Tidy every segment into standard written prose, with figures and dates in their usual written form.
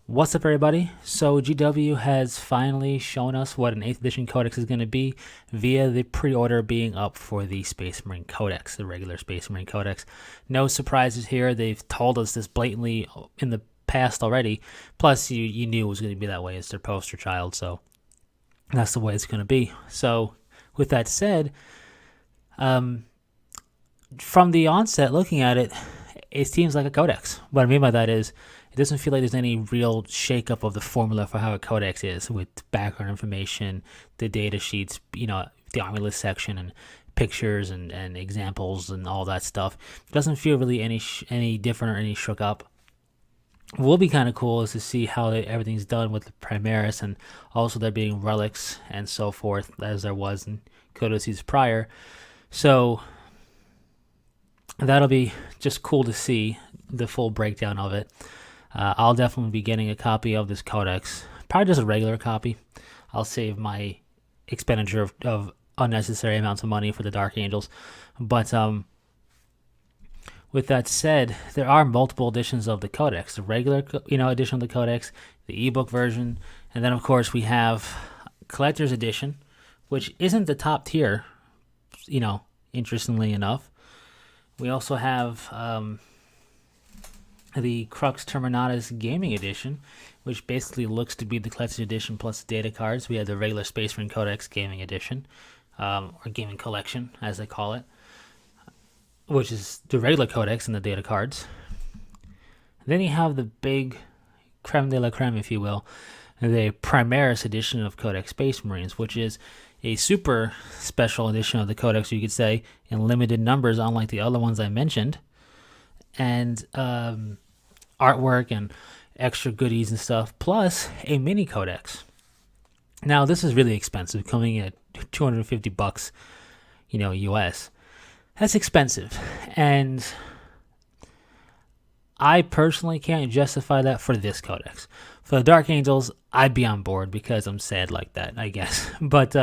What's up, everybody? So, GW has finally shown us what an 8th edition Codex is going to be via the pre order being up for the Space Marine Codex, the regular Space Marine Codex. No surprises here. They've told us this blatantly in the past already. Plus, you knew it was going to be that way. It's their poster child, so that's the way it's going to be. So, with that said, from the onset, looking at it, it seems like a Codex. What I mean by that is, it doesn't feel like there's any real shakeup of the formula for how a Codex is, with background information, the data sheets, the army list section, and pictures and examples and all that stuff. It doesn't feel really any different or any shook up. What will be kind of cool is to see how everything's done with the Primaris, and also there being relics and so forth, as there was in codices prior. So that'll be just cool to see the full breakdown of it. I'll definitely be getting a copy of this Codex, probably just a regular copy. I'll save my expenditure of unnecessary amounts of money for the Dark Angels. But with that said, there are multiple editions of the Codex. The regular edition of the Codex, the ebook version, and then of course we have Collector's Edition, which isn't the top tier, interestingly enough. We also have the Crux Terminatus Gaming Edition, which basically looks to be the Collector's Edition plus the data cards. We have the regular Space Marine Codex Gaming Edition, or Gaming Collection, as they call it, which is the regular Codex and the data cards. Then you have the big creme de la creme, if you will, the Primaris Edition of Codex Space Marines, which is a super special edition of the Codex, you could say, in limited numbers, unlike the other ones I mentioned. And artwork and extra goodies and stuff, plus a mini codex. Now, this is really expensive, coming at $250, US. That's expensive, and I personally can't justify that for this codex. For the Dark Angels, I'd be on board because I'm sad like that, I guess. But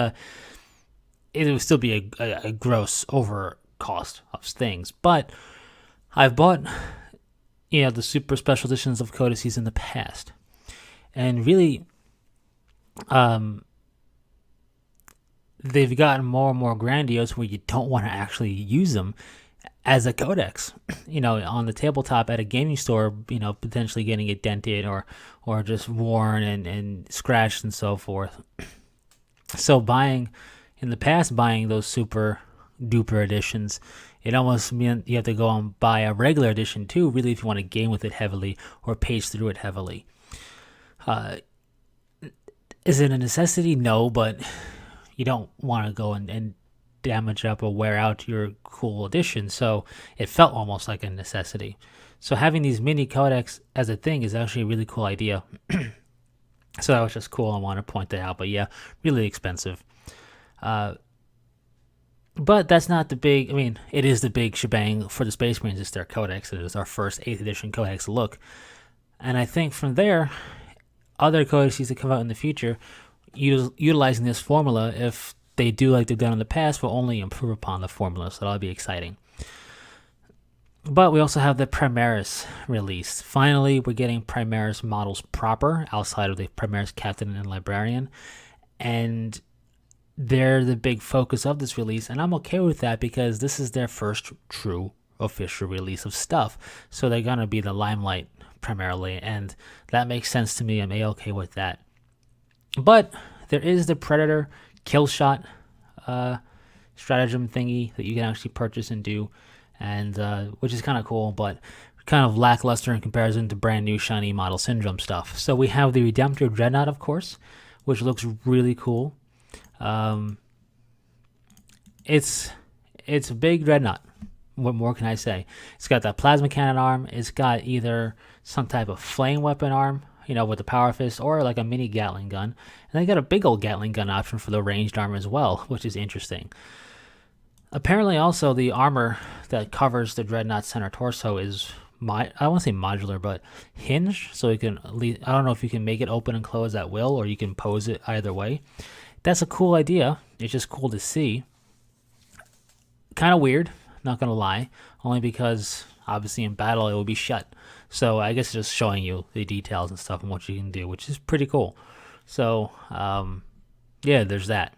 it would still be a gross over cost of things. But I've bought the super special editions of codices in the past, and really they've gotten more and more grandiose where you don't want to actually use them as a codex, on the tabletop at a gaming store, potentially getting it dented or just worn and scratched and so forth. So buying those super duper editions, it almost meant you have to go and buy a regular edition too, really, if you want to game with it heavily or page through it heavily. Is it a necessity? No, but you don't want to go and damage up or wear out your cool edition, so it felt almost like a necessity. So having these mini codex as a thing is actually a really cool idea. So that was just cool. I want to point that out. But yeah, really expensive. But that's not the big, it is the big shebang for the Space Marines. It's their codex. It is our first 8th edition codex look. And I think from there, other codices that come out in the future, utilizing this formula, if they do like they've done in the past, will only improve upon the formula. So that'll be exciting. But we also have the Primaris release. Finally, we're getting Primaris models proper, outside of the Primaris Captain and Librarian. And they're the big focus of this release, and I'm okay with that because this is their first true official release of stuff. So they're going to be the limelight primarily, and that makes sense to me. I'm A-okay with that. But there is the Predator kill shot stratagem thingy that you can actually purchase and do, and which is kind of cool, but kind of lackluster in comparison to brand new shiny model syndrome stuff. So we have the Redemptor Dreadnought, of course, which looks really cool. It's a big dreadnought. What more can I say? It's got that plasma cannon arm. It's got either some type of flame weapon arm, with the power fist, or like a mini Gatling gun. And they got a big old Gatling gun option for the ranged arm as well, which is interesting. Apparently, also the armor that covers the dreadnought center torso is I don't want to say modular, but hinged, so you can. I don't know if you can make it open and close at will, or you can pose it either way. That's a cool idea. It's just cool to see. Kind of weird, not going to lie, only because obviously in battle it will be shut. So I guess just showing you the details and stuff and what you can do, which is pretty cool. So yeah, there's that.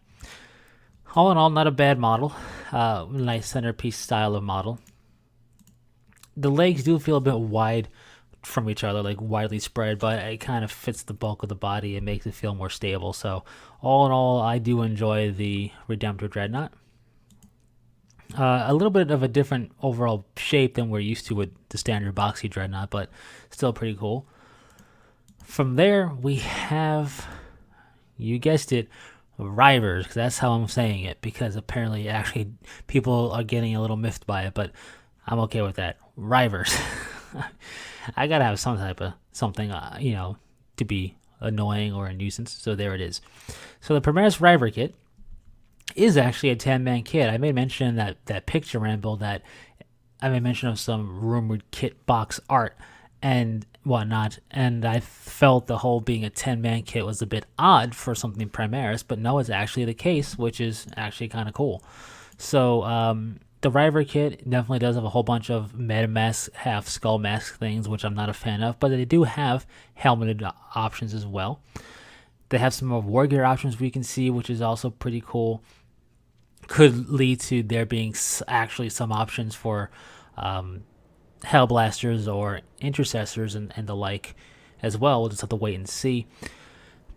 All in all, not a bad model. Nice centerpiece style of model. The legs do feel a bit wide from each other, like widely spread, but it kind of fits the bulk of the body and makes it feel more stable. So all in all, I do enjoy the Redemptor Dreadnought. A little bit of a different overall shape than we're used to with the standard boxy Dreadnought, but still pretty cool. From there, we have, you guessed it, Rivers. That's how I'm saying it, because apparently actually people are getting a little miffed by it, but I'm okay with that. Rivers. I gotta have some type of something, to be annoying or a nuisance. So there it is. So the Primaris River kit is actually a 10-man kit. I made mention in that picture ramble that I made mention of some rumored kit box art and whatnot, and I felt the whole being a 10-man kit was a bit odd for something Primaris, but no, it's actually the case, which is actually kind of cool. So the River kit definitely does have a whole bunch of meta mask, half skull mask things, which I'm not a fan of, but they do have helmeted options as well. They have some more war gear options we can see, which is also pretty cool. Could lead to there being actually some options for Hellblasters or Intercessors and the like as well. We'll just have to wait and see.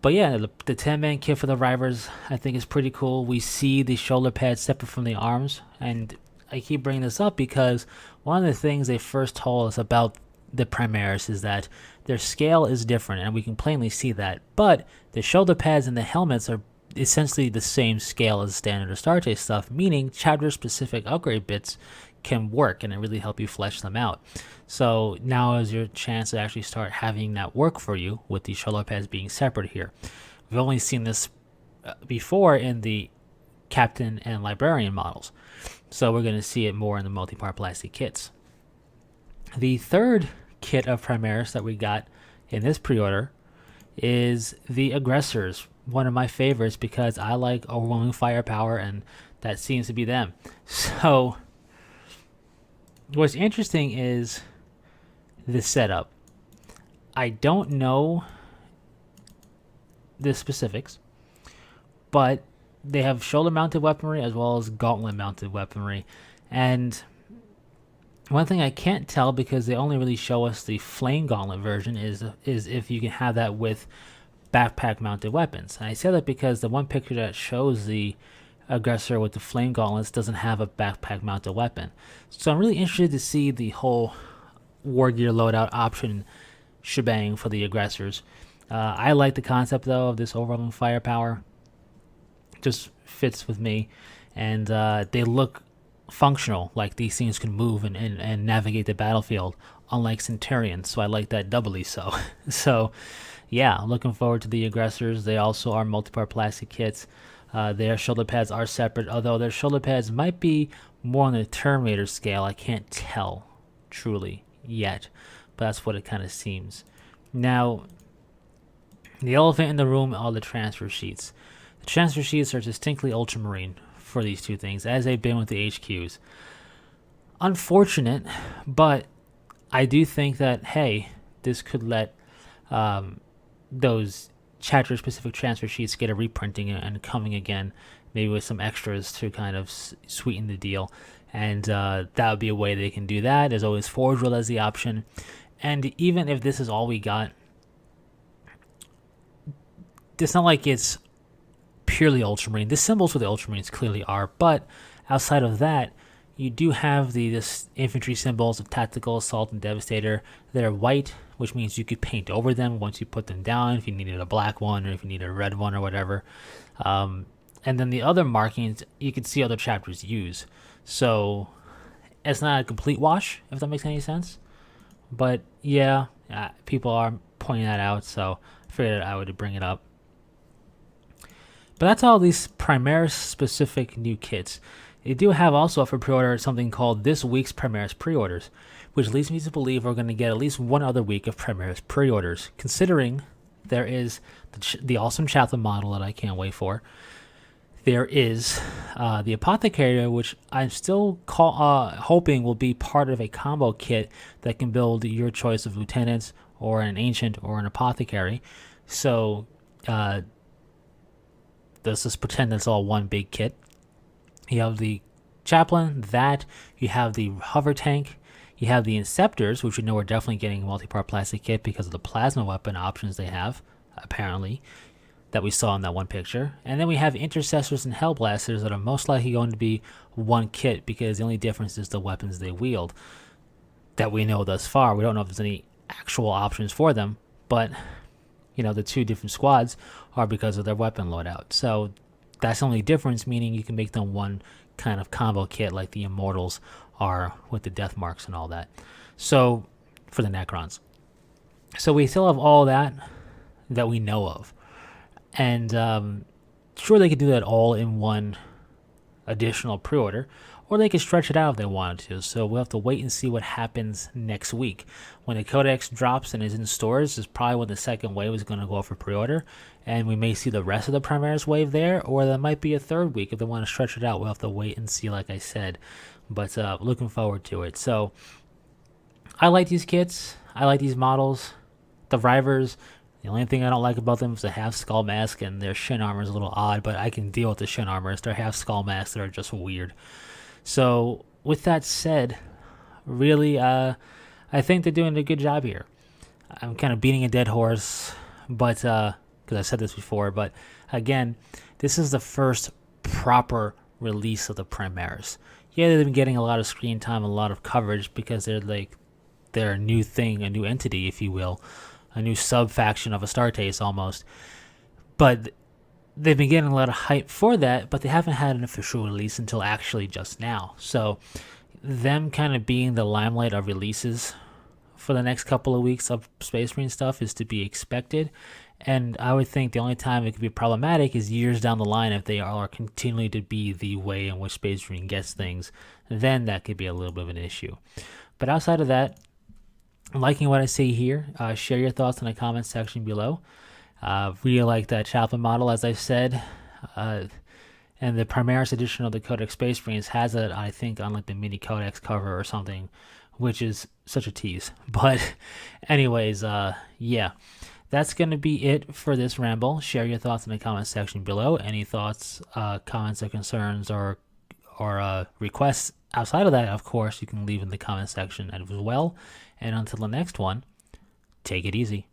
But yeah, the 10-man kit for the Rivers I think is pretty cool. We see the shoulder pads separate from the arms, and I keep bringing this up because one of the things they first told us about the Primaris is that their scale is different, and we can plainly see that. But the shoulder pads and the helmets are essentially the same scale as standard Astarte stuff, meaning chapter-specific upgrade bits can work and it really help you flesh them out. So now is your chance to actually start having that work for you with the shoulder pads being separate here. We've only seen this before in the Captain and Librarian models, so we're going to see it more in the multi-part plastic kits. The third kit of Primaris that we got in this pre-order is the Aggressors, one of my favorites because I like overwhelming firepower, and that seems to be them. So what's interesting is the setup. I don't know the specifics, but they have shoulder-mounted weaponry as well as gauntlet-mounted weaponry. And one thing I can't tell, because they only really show us the flame gauntlet version, is if you can have that with backpack-mounted weapons. And I say that because the one picture that shows the Aggressor with the flame gauntlets doesn't have a backpack-mounted weapon. So I'm really interested to see the whole war gear loadout option shebang for the Aggressors. I like the concept, though, of this overwhelming firepower. Just fits with me, and they look functional, like these things can move and navigate the battlefield, unlike Centurions, so I like that doubly so. So yeah, looking forward to the Aggressors. They also are multi-part plastic kits. Their shoulder pads are separate, although their shoulder pads might be more on the Terminator scale. I can't tell truly yet, but that's what it kind of seems. Now, the elephant in the room are the transfer sheets. The transfer sheets are distinctly ultramarine for these two things, as they've been with the HQs. Unfortunate, but I do think that, hey, this could let those chapter-specific transfer sheets get a reprinting and coming again, maybe with some extras to kind of sweeten the deal. And that would be a way they can do that. There's always Forge World as the option. And even if this is all we got, it's not like it's purely Ultramarine. The symbols for the Ultramarines clearly are, but outside of that, you do have this infantry symbols of Tactical Assault and Devastator. They're white, which means you could paint over them once you put them down if you needed a black one or if you needed a red one or whatever. And then the other markings you could see other chapters use. So it's not a complete wash, if that makes any sense. But yeah, people are pointing that out, so I figured I would bring it up. But that's all these Primaris specific new kits. They do have also for pre-order something called this week's Primaris pre-orders, which leads me to believe we're going to get at least one other week of Primaris pre-orders, considering there is the awesome Chaplain model that I can't wait for, there is the Apothecary, which I'm still hoping will be part of a combo kit that can build your choice of lieutenants or an ancient or an apothecary. So let's just pretend it's all one big kit. You have the chaplain, that you have the hover tank, you have the inceptors, which you know are definitely getting a multi-part plastic kit because of the plasma weapon options they have, apparently, that we saw in that one picture. And then we have intercessors and hellblasters that are most likely going to be one kit because the only difference is the weapons they wield that we know thus far. We don't know if there's any actual options for them, but the two different squads are because of their weapon loadout. So that's the only difference, meaning you can make them one kind of combo kit like the Immortals are with the death marks and all that. So for the Necrons. So we still have all that we know of. And sure, they could do that all in one additional pre-order, or they could stretch it out if they wanted to. So we'll have to wait and see what happens next week. When the Codex drops and is in stores is probably when the second wave is going to go for pre-order, and we may see the rest of the Primaris wave there, or there might be a third week if they want to stretch it out. We'll have to wait and see, like I said, but looking forward to it. So I like these kits. I like these models. The Rivers, the only thing I don't like about them is the half skull mask, and their shin armor is a little odd, but I can deal with the shin armor. It's their half skull masks that are just weird. So with that said, really, I think they're doing a good job here. I'm kind of beating a dead horse, but because I said this before, but again, this is the first proper release of the Primaris. Yeah, they've been getting a lot of screen time, a lot of coverage because they're a new thing, a new entity, if you will, a new sub-faction of Astartes almost. But they've been getting a lot of hype for that, but they haven't had an official release until actually just now. So them kind of being the limelight of releases for the next couple of weeks of Space Marine stuff is to be expected. And I would think the only time it could be problematic is years down the line if they are continuing to be the way in which Space Marine gets things. Then that could be a little bit of an issue. But outside of that, I'm liking what I see here. Share your thoughts in the comments section below. Really like that chaplain model, as I've said. And the Primaris edition of the Codex Space Marines has it, I think, on like the mini Codex cover or something, which is such a tease. But anyways, yeah, that's going to be it for this ramble. Share your thoughts in the comments section below. Any thoughts, comments, or concerns, or requests outside of that, of course, you can leave in the comment section as well. And until the next one, take it easy.